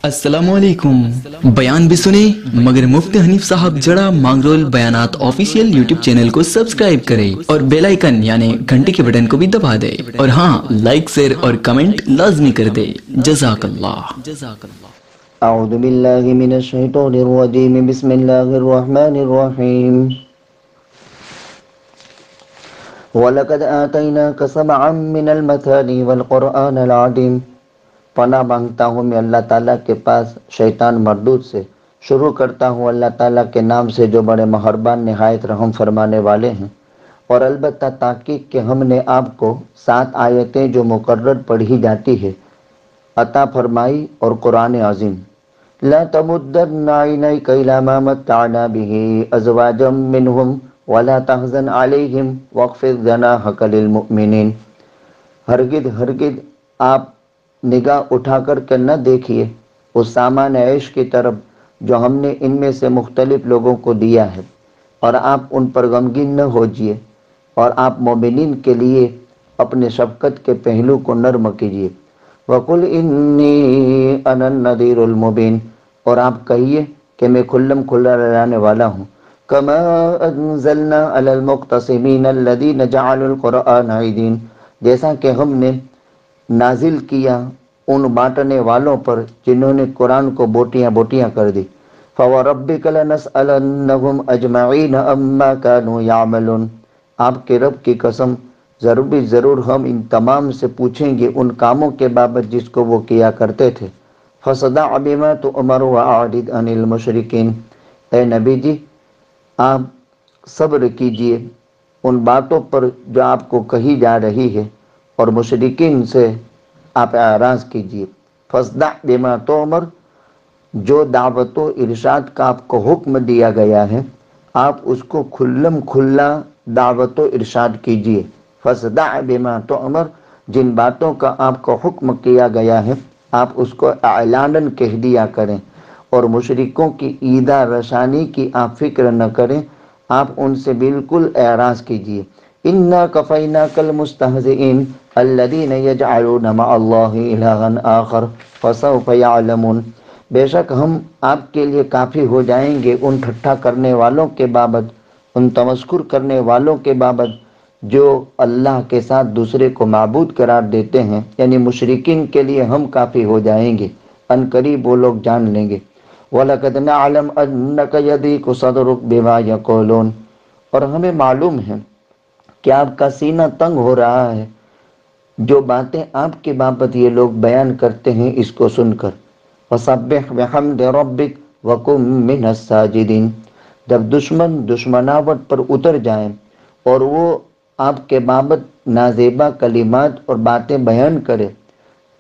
अस्सलामुअलैकुम। बयान भी सुने मगर मुफ्ती हनीफ साहब जड़ा मांगरोल बयानात ऑफिशियल यूट्यूब चैनल को सब्सक्राइब करें और बेल आइकन यानी घंटी के बटन को भी दबा दे और हाँ, लाइक शेयर और कमेंट लाजमी कर दे। जज़ाकल्लाह। अऊज़ु बिल्लाहि मिनश शैतानिर रजीम बिस्मिल्लाहिर रहमानिर रहीम वलक़द आतैनाका सबअम मिनल मथानी वल क़ुरआनिल अज़ीम। पनाह मांगता हूँ मैं अल्लाह ताला के पास शैतान मरदूद से। शुरू करता हूँ अल्लाह ताला के नाम से जो बड़े मेहरबान निहायत रहम फरमाने वाले हैं। और अलबत्ता ताकीद कि हमने आपको 7 आयतें जो मुकर्रर पढ़ी जाती है अता फरमाई और कुरान अज़ीम। ला तमुद्दन्ना ऐनैका इला मा मत्तअना बिही अज़वाजम मिनहुम वला तहज़न अलैहिम वख़्फ़िज़ जनाहका लिलमुमिनीन। हरगिज़ हरगिज़ आप निगाह उठाकर के न देखिए उस सामान ऐश की तरफ जो हमने इनमें से मुख्तलिफ लोगों को दिया है, और आप उन पर गमगीन न होजिए, और आप मोमिनीन के लिए अपने शफ़क़त के पहलू को नर्म कीजिए। वकुल इन्नी अनन नज़ीरुल मुबीन, और आप कहिए कि मैं खुल्लम खुल्ला डराने वाला हूँ। कमा अंज़लना अलल मुक़्तसिमीन अल्लज़ीना जअलुल क़ुरआन ईदीन, जैसा कि हमने नाजिल किया उन बांटने वालों पर जिन्होंने कुरान को बोटियां बोटियां कर दी। फ़वरब्बिका लनसअलन्नहुम अजमईन अम्मा कानू यामलून, आपके रब की कसम ज़रूर हम इन तमाम से पूछेंगे उन कामों के बाबत जिसको वो किया करते थे। फसदा बिमा तुअमर वअरिद अनिल मुशरिकीन, ए नबी जी आप सब्र कीजिए उन बातों पर जो आपको कही जा रही है और मुशरिकीन से आप आराज कीजिए। फसदा बिमा तुअमर, जो दावत व इरशाद का आपको हुक्म दिया गया है आप उसको खुल्लम खुल्ला दावत व इरशाद कीजिए। फसदा बिमा तुअमर, जिन बातों का आपको हुक्म किया गया है आप उसको ऐलानन कह दिया करें, और मुशरिकों की ईदा रशानी की आप फिक्र न करें, आप उनसे बिल्कुल एराज कीजिए। इन्ना कफ़ैनाकल मुस्तहज़िईन अल्लज़ीना यजअलूना मअल्लाहि इलाहन आखर फसौफ यअलमून, बेशक हम आपके लिए काफ़ी हो जाएंगे उन ठट्ठा करने वालों के बाबत, उन तमस्कुर करने वालों के बाबत जो अल्लाह के साथ दूसरे को माबूद करार देते हैं, यानी मुशरिकीन के लिए हम काफ़ी हो जाएंगे। अनकरीब वो लोग जान लेंगे। वलक़द नअलम अन्नका यदीक़ु सदरुक बिमा यक़ूलून, और हमें मालूम है कि आपका सीना तंग हो रहा है जो बातें आपके बाबत ये लोग बयान करते हैं इसको सुनकर। फसब्बिह बिहम्दि रब्बिक वकुम मिनस साजिदीन, जब दुश्मन दुश्मनावट पर उतर जाएं और वो आपके बाबत नाजेबा कलिमात और बातें बयान करे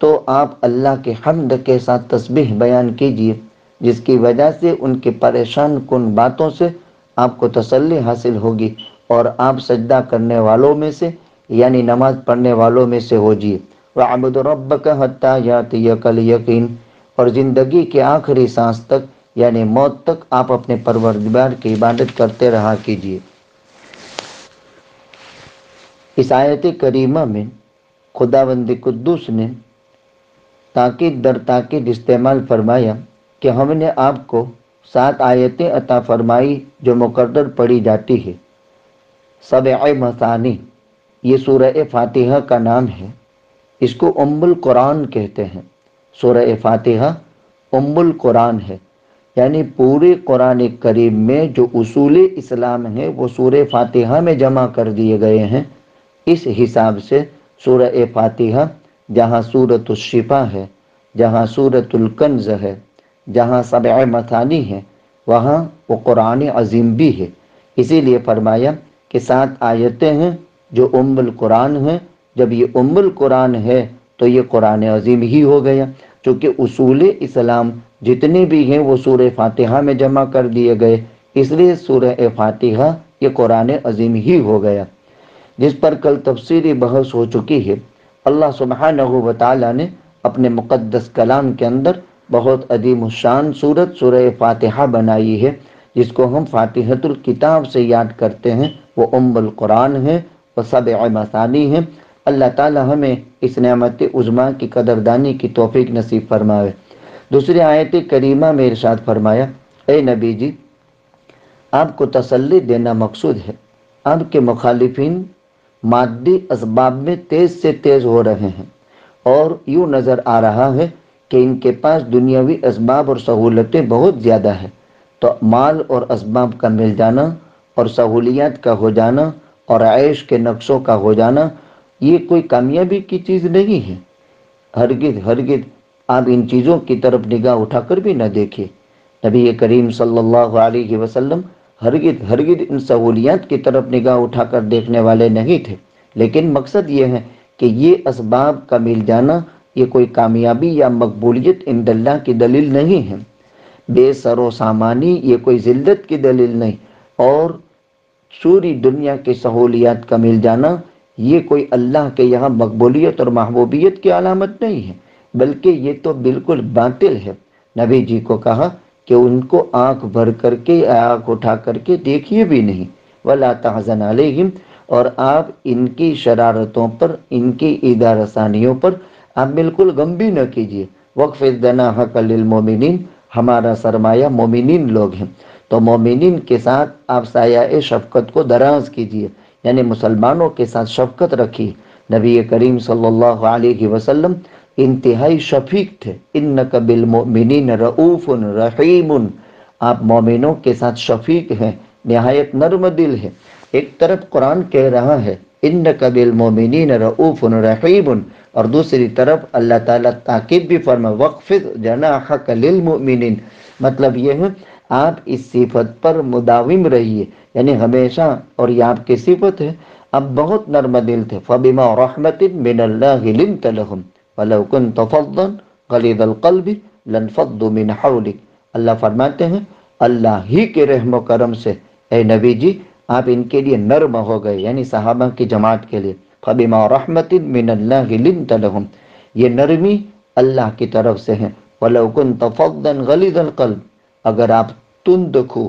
तो आप अल्लाह के हम्द के साथ तस्बीह बयान कीजिए, जिसकी वजह से उनके परेशान कुन बातों से आपको तसल्ली हासिल होगी और आप सजदा करने वालों में से यानी नमाज पढ़ने वालों में से होजिए। वअब्दु रब्बका हत्ता यातियकल यकीन, और ज़िंदगी के आखिरी सांस तक यानी मौत तक आप अपने परवरदिगार की इबादत करते रहा कीजिए। इस आयत करीमा में खुदावंद कुद्दूस ने ताकीद दर ताकीद इस्तेमाल फरमाया कि हमने आपको 7 आयतें अता फरमाई जो मुकर्रर पढ़ी जाती है। सबअ मसानी, ये सूरह फातिहा का नाम है, इसको उम्मुल कुरान कहते हैं। सूरह फातिहा उम्मुल कुरान है, यानी पूरे कुरान करीम में जो उसूल इस्लाम है वो सूरह फातिहा में जमा कर दिए गए हैं। इस हिसाब से सूरह फातिहा जहाँ सूरतुश शिफा है, जहाँ सूरतुल कंज़ है, जहाँ सबअ मसानी है, वहाँ वो कुरान अज़ीम भी है। इसीलिए फरमाया कि 7 आयतें हैं जो उम्मुल कुरान हैं। जब ये उम्मुल कुरान है तो ये कुरान अज़ीम ही हो गया, क्योंकि उसूल इस्लाम जितने भी हैं वो सूरह फातिहा में जमा कर दिए गए, इसलिए सूरह फातिहा ये कुरान अज़ीम ही हो गया, जिस पर कल तफसीरी बहस हो चुकी है। अल्लाह सुब्हानहू व तआला ने अपने मुक़द्दस कलाम के अंदर बहुत अजीम शान सूरत सूरह फातिहा बनाई है, जिसको हम फातिहतुल किताब से याद करते हैं। वो उम्मुल कुरान है, वो सबअ मसानी है। अल्लाह ताला हमें इस नेमत उज़्मा की कदरदानी की तौफीक नसीब फरमावे। دوسری آیت کریمہ میں ارشاد فرمایا، اے نبی جی، آپ کو تسلی دینا مقصود ہے۔ آپ کے مخالفین مادی اسباب میں تیز سے تیز ہو رہے ہیں، اور یوں نظر آ رہا ہے کہ ان کے پاس دنیاوی اسباب اور سہولتیں بہت زیادہ ہیں۔ تو مال اور اسباب کا مل جانا اور سہولیات کا ہو جانا اور عیش کے نقشوں کا ہو جانا، یہ کوئی کامیابی کی چیز نہیں ہے۔ ہرگز ہرگز آپ ان چیزوں کی طرف نگاہ اٹھا کر بھی نہ دیکھیے۔ نبی کریم صلی اللہ علیہ وسلم ہرگز ہرگز ان سہولیات کی طرف نگاہ اٹھا کر دیکھنے والے نہیں تھے، لیکن مقصد یہ ہے کہ یہ اسباب کا مل جانا یہ کوئی کامیابی یا مقبولیت عند اللہ کی دلیل نہیں ہے۔ بے سر و سامانی یہ کوئی ذلت کی دلیل نہیں، اور سوری دنیا کی سہولیات کا مل جانا یہ کوئی اللہ کے یہاں مقبولیت اور محبوبیت کی علامت نہیں ہے، بلکہ یہ تو بالکل باطل ہے۔ نبی جی کو کہا کہ ان کو آنکھ بھر کر کے، آنکھ اٹھا کر کے دیکھیے بھی نہیں، وَلَا تَحْزَنْ عَلَيْهِمْ، اور آپ ان کی شرارتوں پر، ان کی ایذا رسانیوں پر آپ بالکل غم بھی نہ کیجیے۔ وَاخْفِضْ جَنَاحَكَ لِلْمُؤْمِنِينَ، ہمارا سرمایہ مومنین لوگ ہیں، تو مومنین کے ساتھ آپ سایہ شفقت کو دراز کیجیے، یعنی مسلمانوں کے ساتھ شفقت رکھیے۔ نبی کریم صلی اللہ علیہ وسلم انتہائی شفیق تھے۔ انک بالمؤمنین رؤوف رحیم، آپ مومنوں کے ساتھ شفیق ہیں، نہایت نرم دل ہے۔ ایک طرف قرآن کہہ رہا ہے انک بالمؤمنین رؤوف رحیم، اور دوسری طرف اللہ تعالیٰ تاکید بھی فرمائے وَاخْفِضْ جَنَاحَكَ لِلْمُؤْمِنِينَ، مطلب یہ ہے آپ اس صفت پر مداوم رہیے، یعنی ہمیشہ، اور یہ آپ کی صفت ہے۔ آپ بہت نرم دل تھے۔ فَبِمَا رَحْمَةٍ مِّنَ اللَّهِ لِنْتَ لَهُمْ وَلَوْ كُنْتَ فَظًّا غَلِيظَ الْقَلْبِ لَانفَضُّوا مِنْ حَوْلِكَ، اللہ فرماتے ہیں اللہ ہی کے رحم و کرم سے اے نبی جی آپ ان کے لیے نرم ہو گئے، یعنی صحابہ کی جماعت کے لیے۔ فَبِمَا رَحْمَةٍ مِّنَ اللَّهِ لِنْتَ لَهُمْ، یہ نرمی اللہ کی طرف سے ہے۔ وَلَوْ كُنْتَ فَظًّا غَلِيظَ الْقَلْبِ، اگر آپ تند خو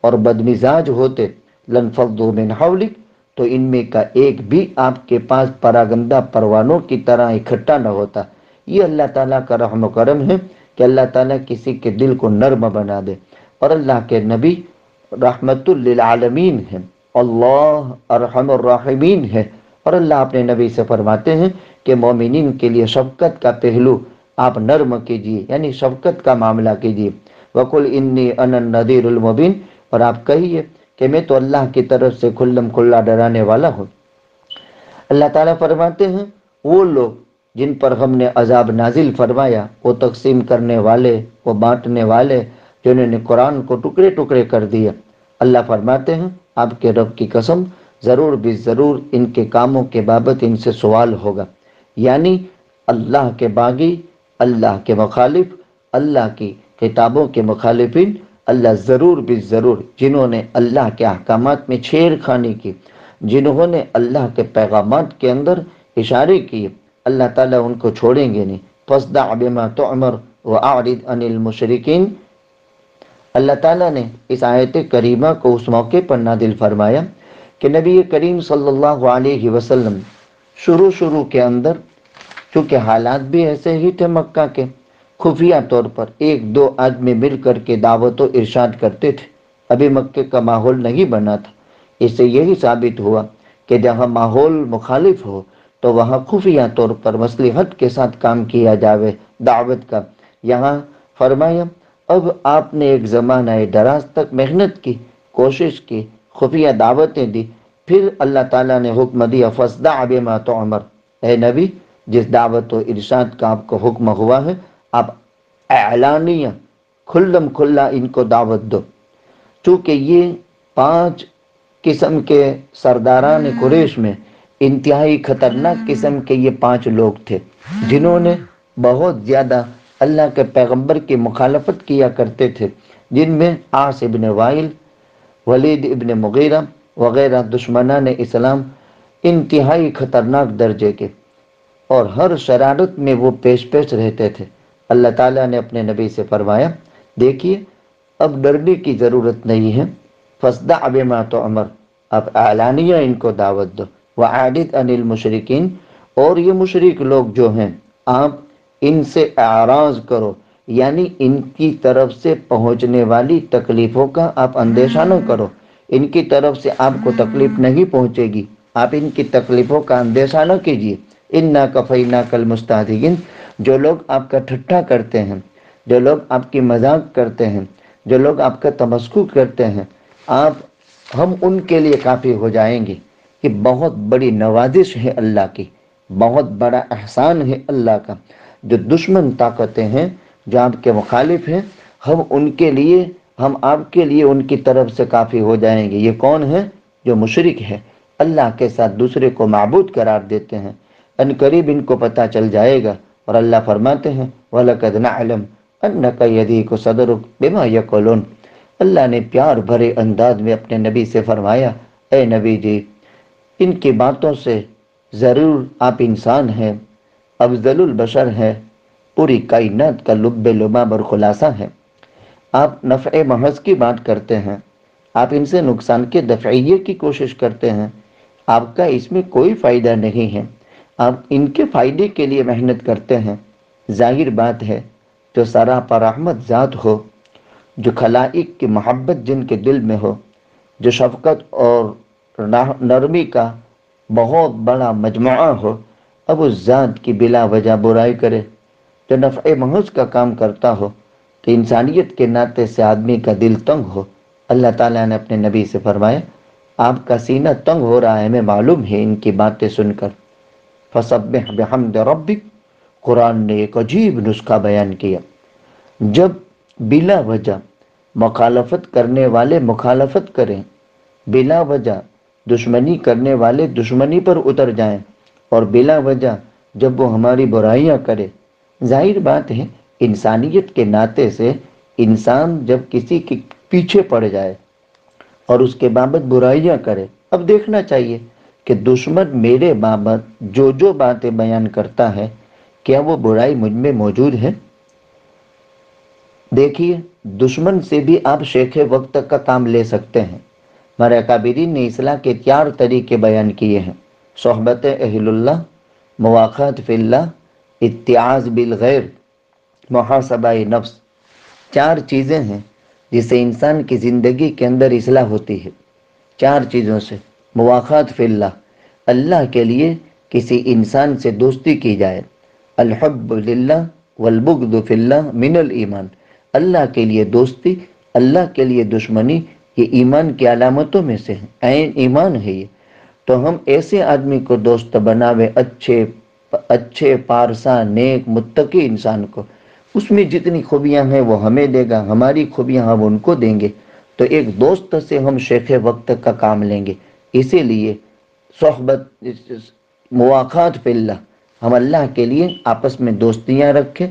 اور بدمزاج ہوتے، لَانفَضُّوا مِنْ حَوْلِكَ، تو ان میں کا ایک بھی آپ کے پاس پراگندہ پروانوں کی طرح اکٹھا نہ ہوتا۔ یہ اللہ تعالیٰ کا رحم و کرم ہے کہ اللہ تعالیٰ کسی کے دل کو نرم بنا دے، اور اللہ کے نبی رحمت للعالمین ہیں، اللہ ارحم الراحمین ہے، اور اللہ اپنے نبی سے فرماتے ہیں کہ مومنین کے لیے شفقت کا پہلو آپ نرم کیجیے، یعنی شفقت کا معاملہ کیجیے۔ وَقُلْ إِنِّي أَنَا النَّذِيرُ الْمُبِينُ، اور آپ کہیے کہ میں تو اللہ کی طرف سے کھلم کھلا ڈرانے والا ہوں۔ اللہ تعالیٰ فرماتے ہیں وہ لوگ جن پر ہم نے عذاب نازل فرمایا، وہ تقسیم کرنے والے، وہ بانٹنے والے، جنہوں نے قرآن کو ٹکڑے ٹکڑے کر دیا، اللہ فرماتے ہیں آپ کے رب کی قسم ضرور بھی ضرور ان کے کاموں کے بابت ان سے سوال ہوگا۔ یعنی اللہ کے باغی، اللہ کے مخالف، اللہ کی کتابوں کے مخالفین، اللہ ضرور بھی ضرور جنہوں نے اللہ کے احکامات میں چھیڑ خانی کی، جنہوں نے اللہ کے پیغامات کے اندر اشارے کیے، اللہ تعالیٰ ان کو چھوڑیں گے نہیں۔ فَاصْدَعْ بِمَا تُؤْمَرُ وَأَعْرِضْ عَنِ الْمُشْرِكِينَ، اللہ تعالیٰ نے اس آیت کریمہ کو اس موقع پر نازل فرمایا کہ نبی کریم صلی اللہ علیہ وسلم شروع کے اندر، چونکہ حالات بھی ایسے ہی تھے مکہ کے، خفیہ طور پر ایک دو آدمی مل کر کے دعوت و ارشاد کرتے تھے، ابھی مکے کا ماحول نہیں بنا تھا۔ اس سے یہی ثابت ہوا کہ جہاں ماحول مخالف ہو تو وہاں خفیہ طور پر مصلحت کے ساتھ کام کیا جاوے دعوت کا۔ یہاں فرمایا اب آپ نے ایک زمانہ دراز تک محنت کی، کوشش کی، خفیہ دعوتیں دی، پھر اللہ تعالیٰ نے حکم دیا فَاصْدَعْ بِمَا تُؤْمَرُ، اے نبی جس دعوت و ارشاد کا آپ کو حکم ہوا ہے آپ اعلانیہ کھلم کھلا ان کو دعوت دو۔ چونکہ یہ 5 قسم کے سرداران قریش میں انتہائی خطرناک قسم کے یہ 5 لوگ تھے جنہوں نے بہت زیادہ اللہ کے پیغمبر کی مخالفت کیا کرتے تھے، جن میں عاص ابن وائل، ولید ابن مغیرہ وغیرہ دشمنان اسلام انتہائی خطرناک درجے کے، اور ہر شرارت میں وہ پیش رہتے تھے۔ اللہ تعالیٰ نے اپنے نبی سے فرمایا دیکھیے اب ڈرنے کی ضرورت نہیں ہے، فَاصْدَعْ بِمَا تُؤْمَرُ، اب اعلانیہ ان کو دعوت دو، وَأَعْرِضْ عَنِ الْمُشْرِكِينَ، اور یہ مشرک لوگ جو ہیں آپ ان سے اعراض کرو، यानी इनकी तरफ से पहुंचने वाली तकलीफों का आप अंदेशा न करो, इनकी तरफ से आपको तकलीफ नहीं पहुंचेगी, आप इनकी तकलीफों का अंदेशा न कीजिए। इन्ना कफैना कल मुस्ताहज़िकीन, जो लोग आपका ठट्ठा करते हैं, जो लोग आपकी मजाक करते हैं, जो लोग आपका तमस्खुर करते हैं, हम उनके लिए काफ़ी हो जाएंगे। ये बहुत बड़ी नवाजिश है अल्लाह की, बहुत बड़ा एहसान है अल्लाह का। जो दुश्मन ताकतें हैं, जो आपके मुखालिफ हैं, हम आपके लिए उनकी तरफ से काफ़ी हो जाएंगे। ये कौन है? जो मुशरिक है, अल्लाह के साथ दूसरे को माबूद करार देते हैं। अनकरीब इनको पता चल जाएगा। और अल्लाह फरमाते हैं वलक़द नअलम अन्नका यज़ीक़ु सदरुक बिमा यक़ूलून। अल्लाह ने प्यार भरे अंदाज में अपने नबी से फरमाया, ए नबी जी, इनकी बातों से ज़रूर आप इंसान हैं, अफज़लुल बशर हैं, पूरी कायनात का लुब्बे लुबाब और खुलासा है। आप नफ़े महज़ की बात करते हैं, आप इनसे नुकसान के दफ़इये की कोशिश करते हैं, आपका इसमें कोई फ़ायदा नहीं है, आप इनके फ़ायदे के लिए मेहनत करते हैं। ज़ाहिर बात है, जो सरापा रहमत ज़ात हो, जो खलाइक की मोहब्बत जिनके दिल में हो, जो शफ़क़त और नरमी का बहुत बड़ा मजमुआ हो, अब उस ज़ात की बिला वजह बुराई करे। जो नफ़े महज़ का काम करता हो, तो इंसानियत के नाते से आदमी का दिल तंग हो। अल्लाह ताला ने अपने नबी से फरमाया, आपका सीना तंग हो रहा है, हमें मालूम है इनकी बातें सुनकर। फसब्बिह बिहम्दि रब्बिक, कुरान ने एक अजीब नुस्खा बयान किया। जब बिला वजह मुखालफत करने वाले मुखालफत करें, बिला वजह दुश्मनी करने वाले दुश्मनी पर उतर जाएं, और बिला वजह जब वो हमारी बुराइयां करे, जाहिर बात है इंसानियत के नाते से इंसान जब किसी के पीछे पड़ जाए और उसके बाबत बुराइयां करे, अब देखना चाहिए कि दुश्मन मेरे बाबत जो जो बातें बयान करता है, क्या वो बुराई मुझ में मौजूद है? देखिए, दुश्मन से भी आप शेख वक्त का काम ले सकते हैं। हमारे अकाबिरीन ने इस्लाह के 4 तरीके बयान किए हैं। सोहबत अहलुल्लाह, मुवाक़ात फिल्लाह, इत्तिआज़ बिल गैर, मुहासबाए नफ्स। 4 चीज़ें हैं जिससे इंसान की ज़िंदगी के अंदर इस्लाह होती है। 4 चीज़ों से। मुवाक़ात फिल्लाह, अल्लाह के लिए किसी इंसान से दोस्ती की जाए। अल-हुब्बु लिल्लाह वल-बुग़्दु फिल्लाह मिनल ईमान, अल्लाह के लिए दोस्ती, अल्लाह के लिए दुश्मनी, ये ईमान की अलामतों में से है, ऐन ईमान है ये। तो हम ऐसे आदमी को दोस्त बनावे, अच्छे पारसा नेक मुत्तकी इंसान को, उसमें जितनी खूबियां हैं वो हमें देगा, हमारी खूबियां हम उनको देंगे। तो एक दोस्त से हम शेख वक्त का काम लेंगे। इसीलिए सोहबत, मुवाक़ात फिल्लाह, हम अल्लाह के लिए आपस में दोस्तियां रखें।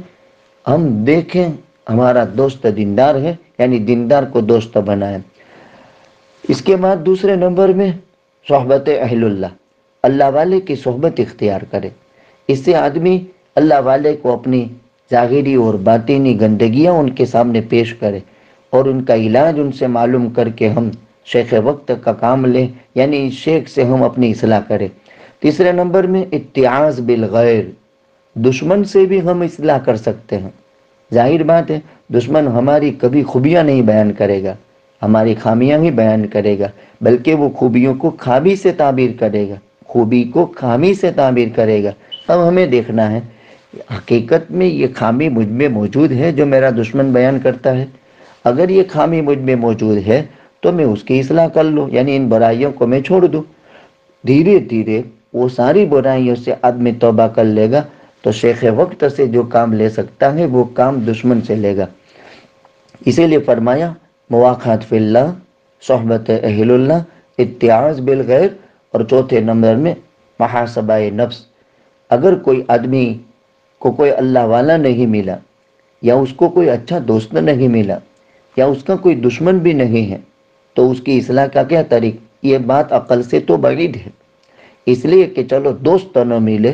हम देखें हमारा दोस्त दीनदार है, यानी दीनदार को दोस्त बनाएं। इसके बाद दूसरे नंबर में सोहबत अहलुल्लाह, अल्लाह वाले की सोहबत इख्तियार करे। इससे आदमी अल्लाह वाले को अपनी ज़ाहिरी और बातिनी गंदगियाँ उनके सामने पेश करे और उनका इलाज उनसे मालूम करके हम शेख वक्त का काम लें, यानी शेख से हम अपनी इस्लाह करें। तीसरे नंबर में इत्तिआज़ बिल गैर, दुश्मन से भी हम इस्लाह कर सकते हैं। जाहिर बात है, दुश्मन हमारी कभी खूबियाँ नहीं बयान करेगा, हमारी खामियां ही बयान करेगा, बल्कि वो खूबियों को खामी से ताबीर करेगा, खूबी को खामी से ताबीर करेगा। अब हमें देखना है हकीकत में ये खामी मुझ में मौजूद है जो मेरा दुश्मन बयान करता है। अगर ये खामी मुझ में मौजूद है तो मैं उसकी इस्लाह कर लूँ, यानी इन बुराइयों को मैं छोड़ दूँ। धीरे धीरे वो सारी बुराइयों से आदमी तौबा कर लेगा, तो शेख वक्त से जो काम ले सकता है वो काम दुश्मन से लेगा। इसीलिए फरमाया मुवाक़ात फिल्लाह, सोहबत अहलुल्लाह, इत्तिआज़ बिल गैर, और चौथे नंबर में मुहासबाए नफ्स। अगर कोई आदमी को कोई अल्लाह वाला नहीं मिला, या उसको कोई अच्छा दोस्त नहीं मिला, या उसका कोई दुश्मन भी नहीं है, तो उसकी इस्लाह का क्या तरीक़ा? ये बात अक़ल से तो बाइद है। इसलिए कि चलो दोस्त न मिले,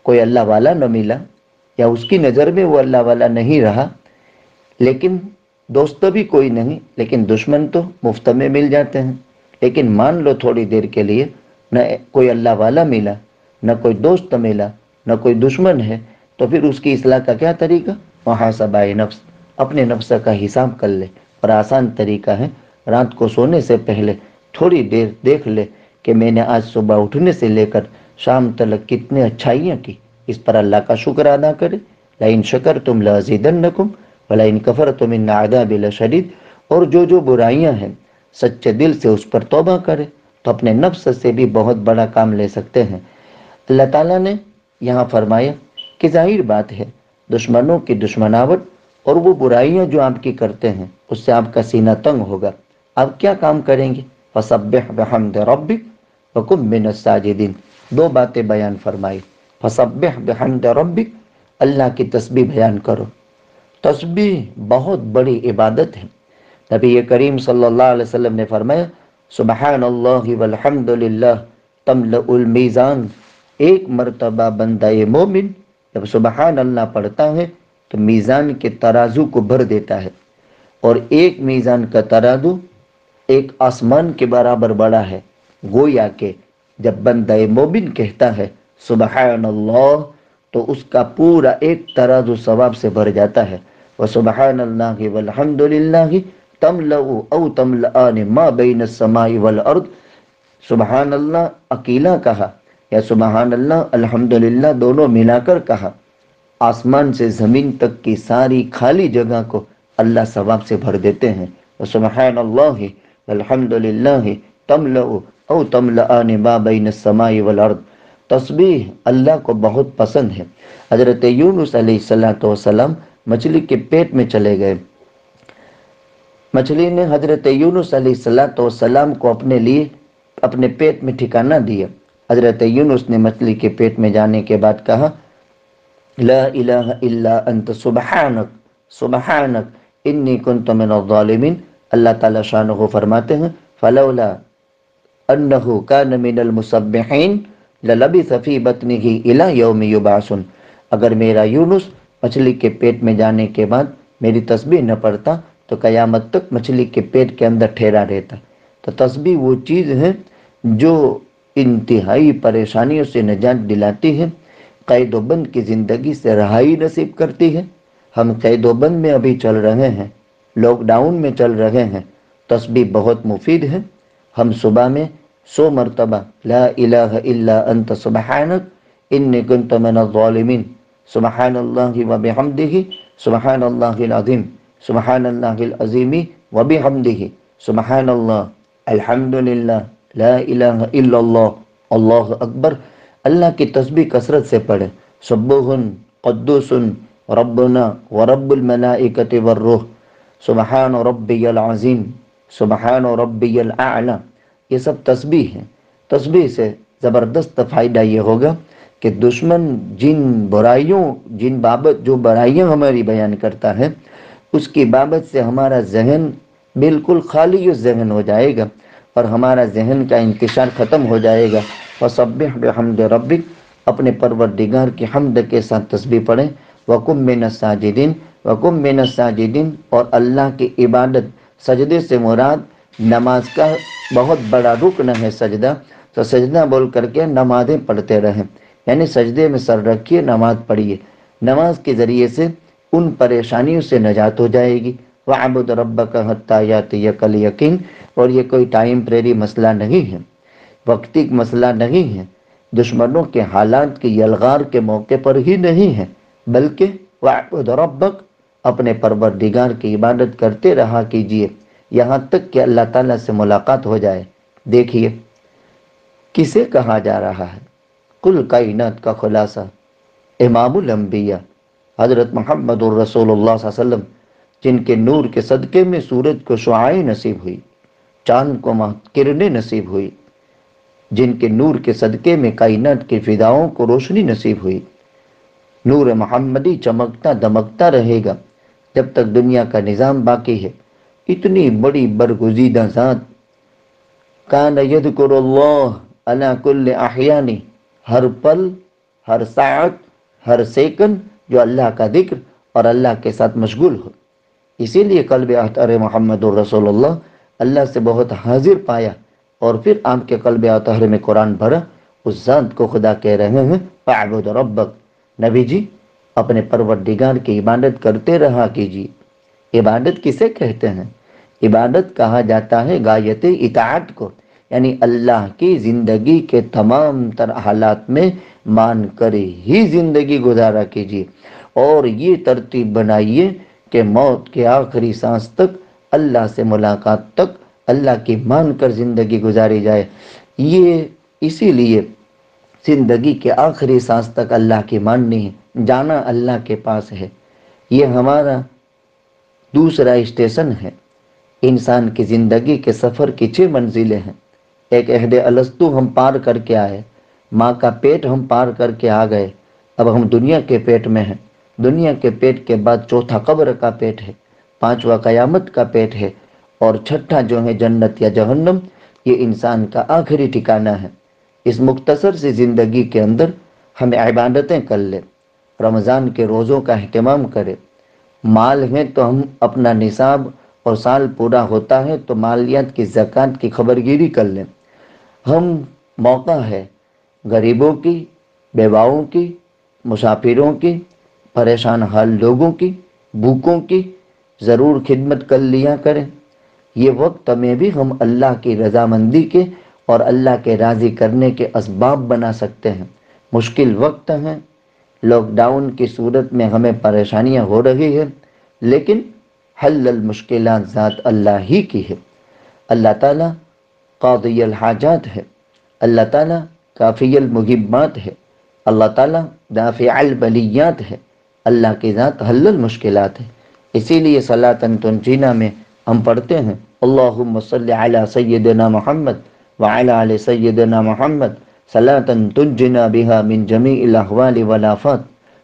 कोई अल्लाह वाला न मिला, या उसकी नज़र में वो अल्लाह वाला नहीं रहा, लेकिन दोस्त भी कोई नहीं, लेकिन दुश्मन तो मुफ्त में मिल जाते हैं। लेकिन मान लो थोड़ी देर के लिए न कोई अल्लाह वाला मिला, न कोई दोस्त मिला, न कोई दुश्मन है, तो फिर उसकी इस्लाह का क्या तरीका? मुहासबाए नफ्स, अपने नफ्स का हिसाब कर ले। और आसान तरीका है, रात को सोने से पहले थोड़ी देर देख ले कि मैंने आज सुबह उठने से लेकर शाम तक कितनी अच्छाइयाँ की। इस पर अल्लाह का शुक्र अदा करे। लाइन शकरतुम लाज़ीदन्नकुम वलाइन कफरतुम इन्न अज़ाबी लशदीद। और जो बुराइयां हैं सच्चे दिल से उस पर तौबा करे तो अपने नफ्स से भी बहुत बड़ा काम ले सकते हैं। अल्लाह ताला ने यहाँ फरमाया कि जाहिर बात है दुश्मनों की दुश्मनावट और वो बुराइयां जो आपकी करते हैं उससे आपका सीना तंग होगा। आप क्या काम करेंगे? फसब्बिह बिहम्दि रब्बिक वकुन मिनस साजिदीन। दो बातें बयान फरमाई। फसब्बिह बिहम्दि रब्बिक, अल्लाह की तस्बीह बयान करो। तस्बीह बहुत बड़ी इबादत है। नबी करीम सल्लल्लाहु अलैहि वसल्लम ने फरमाया सुबहानल्लाहि वल्हम्दुलिल्लाह तमलउल मीज़ान। एक मर्तबा बंदा मोमिन जब सुबहान अल्लाह पढ़ता है तो मीज़ान के तराजू को भर देता है। और एक मीज़ान का तराजू एक आसमान के बराबर बड़ा है। गोया के जब बंदा मोमिन कहता है सुबहान अल्लाह तो उसका पूरा एक तराजू सवाब से भर जाता है। व सुबहान अल्लाहि वल्हम्दुलिल्लाहि तमलउ औ तमलआन मा बैन समाई वल अर्द। सुबहान अल्लाह अकेला कहा या सुबहान अल्लाह अल्हम्दुलिल्लाह दोनों मिलाकर कहा, आसमान से ज़मीन तक की सारी खाली जगह को अल्लाह सवाब से भर देते हैं। व सुबहान अल्लाहि वल्हम्दुलिल्लाहि तमलउ औ तमलआन मा बैन समाई वल अर्द। तस्बीह अल्लाह को बहुत पसंद है। हजरत यूनुस अलैहिस्सलाम मछली के पेट में चले गए। मछली ने हजरत यूनुस अलैहिस्सलाम को अपने लिए अपने पेट में ठिकाना दिया। हजरत यूनुस ने मछली के पेट में जाने के बाद कहा ला इलाहा इल्ला अंत सुबहानक सुबहानक इन्नी कुन्तु मिनज़ ज़ालिमीन। अल्लाह ताला शानहु फरमाते हैं फलौला अन्नहु कान मिनल मुसब्बिहीन ललबिथ फी बत्निही इला यौमि युबअसून। अगर मेरा यूनुस मछली के पेट में जाने के बाद मेरी तस्बीह न पढ़ता तो कयामत तक मछली के पेट के अंदर ठहरा रहता। तो तस्बीह वो चीज़ है जो इंतहाई परेशानियों से निजात दिलाती है, कैदोबंद की ज़िंदगी से रहाई नसीब करती है। हम कैदोबंद में अभी चल रहे हैं, लॉकडाउन में चल रहे हैं। तस्बीह बहुत मुफीद है। हम सुबह में 100 मरतबा ला इलाहा इल्ला अंत सुबहानक इन्नी कुन्तु मिनज़ ज़ालिमीन, सुबहानल्लाहि व बिहम्दिही, सुबहानल्लाहिल अज़ीम, सुबहानल्लाहिल अज़ीमी व बिहम्दिही, सुबहानल्लाह, अल्हम्दुलिल्लाह, ला इलाहा इल्लल्लाह, अल्लाहु अकबर। अल्लाह की तस्बीह कसरत से पढ़े। सुब्बुहुन क़ुद्दूसुन रब्बुना व रब्बुल मलाइकति वर्रूह, सुबहान रब्बियल अज़ीम, सुबहान रब्बियल आला। ये सब तस्बीह है। तस्बीह से ज़बरदस्त फ़ायदा ये होगा कि दुश्मन जिन बाबत जो बुराइयाँ हमारी बयान करता है उसकी बाबत से हमारा जहन बिल्कुल खाली जहन हो जाएगा और हमारा जहन का इंतशार ख़त्म हो जाएगा। फसब्बिह बिहम्दि रब्बिक, अपने परवरदिगार की हम्द के साथ तस्बीह पढ़ें। वकुम मिनस साजिदीन, वकुम मिनस साजिदीन, और अल्लाह की इबादत सजदे से मुराद नमाज का बहुत बड़ा रुकन है सजदा। तो सजदा बोल करके नमाज़ें पढ़ते रहें, यानी सजदे में सर रखिए, नमाज पढ़िए। नमाज के ज़रिए से उन परेशानियों से निजात हो जाएगी। वअबुद रब्बक हत्ता यातियकल यकीन। और ये कोई टाइमप्रेरी मसला नहीं है, वक्ती मसला नहीं है, दुश्मनों के हालात की यलगार के मौके पर ही नहीं है, बल्कि वअबुद रब्बक, अपने परवरदिगार की इबादत करते रहा कीजिए यहाँ तक कि अल्लाह ताला से मुलाकात हो जाए। देखिए किसे कहा जा रहा है? कुल कायनात का खुलासा इमामुल अंबिया हज़रत मुहम्मदुर रसूलुल्लाह सल्लल्लाहु अलैहि वसल्लम, जिनके नूर के सदक़े में सूरज को शुआएं नसीब हुई, चांद को किरणें नसीब हुई, जिनके नूर के सदक़े में कायनात के फिदाओं को रोशनी नसीब हुई। नूर मोहम्मदी चमकता दमकता रहेगा जब तक दुनिया का निज़ाम बाकी है। इतनी बड़ी बरगुज़ीदा ज़ात, कान यज़कुरुल्लाह अला कुल्लि अहयानी, हर पल, हर साअत, हर सेकंड जो अल्लाह का जिक्र और अल्लाह के साथ मशगूल हो। इसीलिए कल्ब अतहर मोहम्मदुर रसूलुल्लाह अल्लाह से बहुत हाजिर पाया और फिर आपके कल्ब अतहर में कुरान भरा। उस ज़ात को खुदा कह रहे हैं फ़अबुद रब्बक। नबी जी اپنے پروردگار کی عبادت کرتے رہا کیجیے۔ عبادت کسے کہتے ہیں؟ عبادت کہا جاتا ہے غایت اطاعت کو، یعنی اللہ کی زندگی کے تمام تر حالات میں مان کر ہی زندگی گزارا کیجیے، اور یہ ترتیب بنائیے کہ موت کے آخری سانس تک، اللہ سے ملاقات تک اللہ کی مان کر زندگی گزاری جائے۔ یہ اسی لیے زندگی کے آخری سانس تک اللہ کی ماننی ہے، جانا اللہ کے پاس ہے۔ یہ ہمارا دوسرا اسٹیشن ہے۔ انسان کی زندگی کے سفر کی 6 منزلیں ہیں۔ ایک عہد الستو ہم پار کر کے آئے، ماں کا پیٹ ہم پار کر کے آ گئے، اب ہم دنیا کے پیٹ میں ہیں۔ دنیا کے پیٹ کے بعد چوتھا قبر کا پیٹ ہے، پانچواں قیامت کا پیٹ ہے، اور چھٹا جو ہے جنت یا جہنم، یہ انسان کا آخری ٹھکانہ ہے۔ اس مختصر سی زندگی کے اندر ہمیں عبادتیں کر لیں، رمضان کے روزوں کا اہتمام کریں، مال ہے تو ہم اپنا نصاب اور سال پورا ہوتا ہے تو مالیات کی زکوٰۃ کی خبرگیری کر لیں۔ ہم موقع ہے غریبوں کی، بیواؤں کی، مسافروں کی، پریشان حال لوگوں کی، بھوکوں کی ضرور خدمت کر لیا کریں۔ یہ وقت میں بھی ہم اللہ کی رضامندی کے اور اللہ کے راضی کرنے کے اسباب بنا سکتے ہیں۔ مشکل وقت ہیں، لاک ڈاؤن کی صورت میں ہمیں پریشانیاں ہو رہی ہیں، لیکن حل المشکلات ذات اللہ ہی کی ہے۔ اللہ تعالیٰ قاضی الحاجات ہے، اللہ تعالیٰ کافی المحبات ہے، اللہ تعالیٰ دافع البلیات ہے، اللہ کی ذات حل المشکلات ہے۔ اسی لیے صلاۃ تنجینا میں ہم پڑھتے ہیں اللہم صلی علی سیدنا محمد وعلی آل سیدنا محمد صلاۃ تنجینا بها من جمیع الاحوال والآفات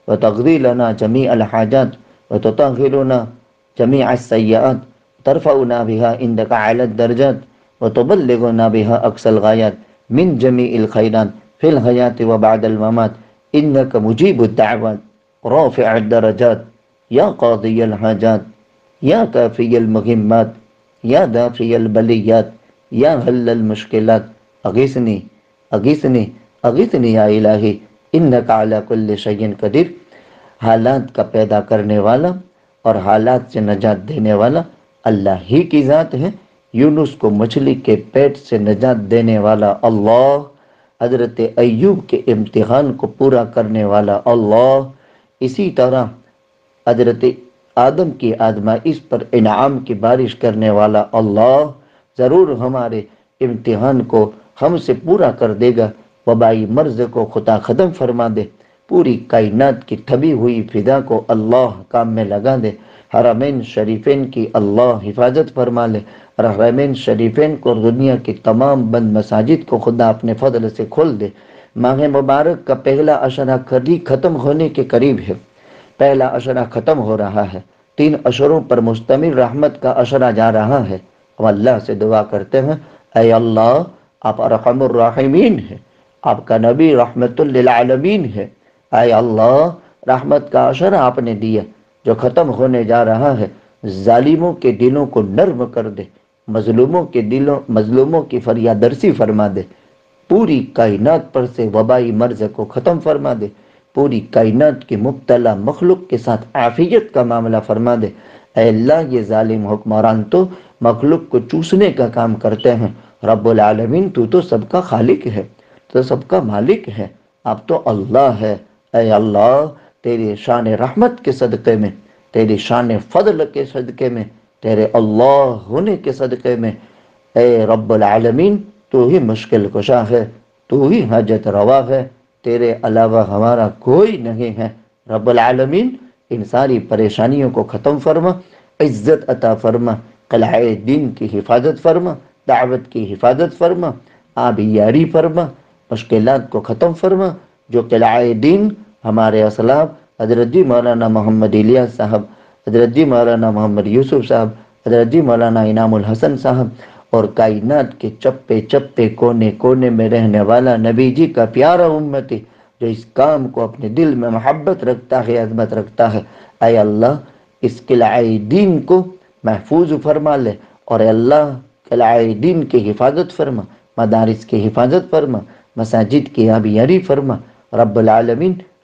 وتقضی لنا جمیع الحاجات وتطہرنا جمیع السیئات ترفعنا بها عندك اعلی الدرجات وتبلغنا بها اقصى الغایات من جمیع الخیرات فی الحیات وبعد الممات انک مجیب الدعوات رافع الدرجات یا قاضی الحاجات یا کافی المہمات یا دافع البلیات یا حل المشکلات اغیثنی اغیثنی اغیثنی یا الہی انک علی کل شیء قدیر۔ حالات کا پیدا کرنے والا اور حالات سے نجات دینے والا اللہ ہی کی ذات ہے۔ یونس کو مچھلی کے پیٹ سے نجات دینے والا اللہ، حضرت ایوب کے امتحان کو پورا کرنے والا اللہ، اسی طرح حضرت آدم کی آزمائش پر انعام کی بارش کرنے والا اللہ ضرور ہمارے امتحان کو ہم سے پورا کر دے گا، وبائی مرض کو خدا ختم فرما دے، پوری کائنات کی تھبی ہوئی فضا کو اللہ کام میں لگا دے، حرمین شریفین کی اللہ حفاظت فرما لے، اور حرمین شریفین کو دنیا کی تمام بند مساجد کو خدا اپنے فضل سے کھول دے۔ ماہ مبارک کا پہلا عشرہ ختم ہونے کے قریب ہے، پہلا عشرہ ختم ہو رہا ہے، 3 عشروں پر مشتمل رحمت کا عشرہ جا رہا ہے۔ ہم اللہ سے دعا کرتے ہیں اے اللہ، آپ ارحم الراحمین ہیں، آپ کا نبی رحمت للعالمین ہے، اے اللہ رحمت کا عشرہ آپ نے دیا جو ختم ہونے جا رہا ہے، ظالموں کے دلوں کو نرم کر دے، مظلوموں کی فریاد رسی فرما دے، پوری کائنات پر سے وبائی مرض کو ختم فرما دے، پوری کائنات کی مبتلا مخلوق کے ساتھ عافیت کا معاملہ فرما دے۔ اے اللہ یہ ظالم حکمران تو مخلوق کو چوسنے کا کام کرتے ہیں، رب العالمین تو سب کا خالق ہے، تو سب کا مالک ہے، آپ تو اللہ ہے۔ اے اللہ تیری شان رحمت کے صدقے میں، تیری شان فضل کے صدقے میں، تیرے اللہ ہونے کے صدقے میں، اے رب العالمین تو ہی مشکل کشا ہے، تو ہی حاجت روا ہے، تیرے علاوہ ہمارا کوئی نہیں ہے۔ رب العالمین ان ساری پریشانیوں کو ختم فرما، عزت عطا فرما، قلعہ دین کی حفاظت فرما، دعوت کی حفاظت فرما، آبیاری فرما، مشکلات کو ختم فرما۔ جو قلعہ دین ہمارے اسلاف حضرت جی مولانا محمد الیاس صاحب، حضرت جی مولانا محمد یوسف صاحب، حضرت جی مولانا انعام الحسن صاحب اور کائنات کے چپے چپے کونے کونے میں رہنے والا نبی جی کا پیارا امتی جو اس کام کو اپنے دل میں محبت رکھتا ہے، عظمت رکھتا ہے، اے اللہ اس قلعہ دین کو محفوظ فرما لے، اور اے اللہ قلعہ دین کی حفاظت فرما، مدارس کی حفاظت فرما، مساجد کی آبیاری فرما۔ رب العالمین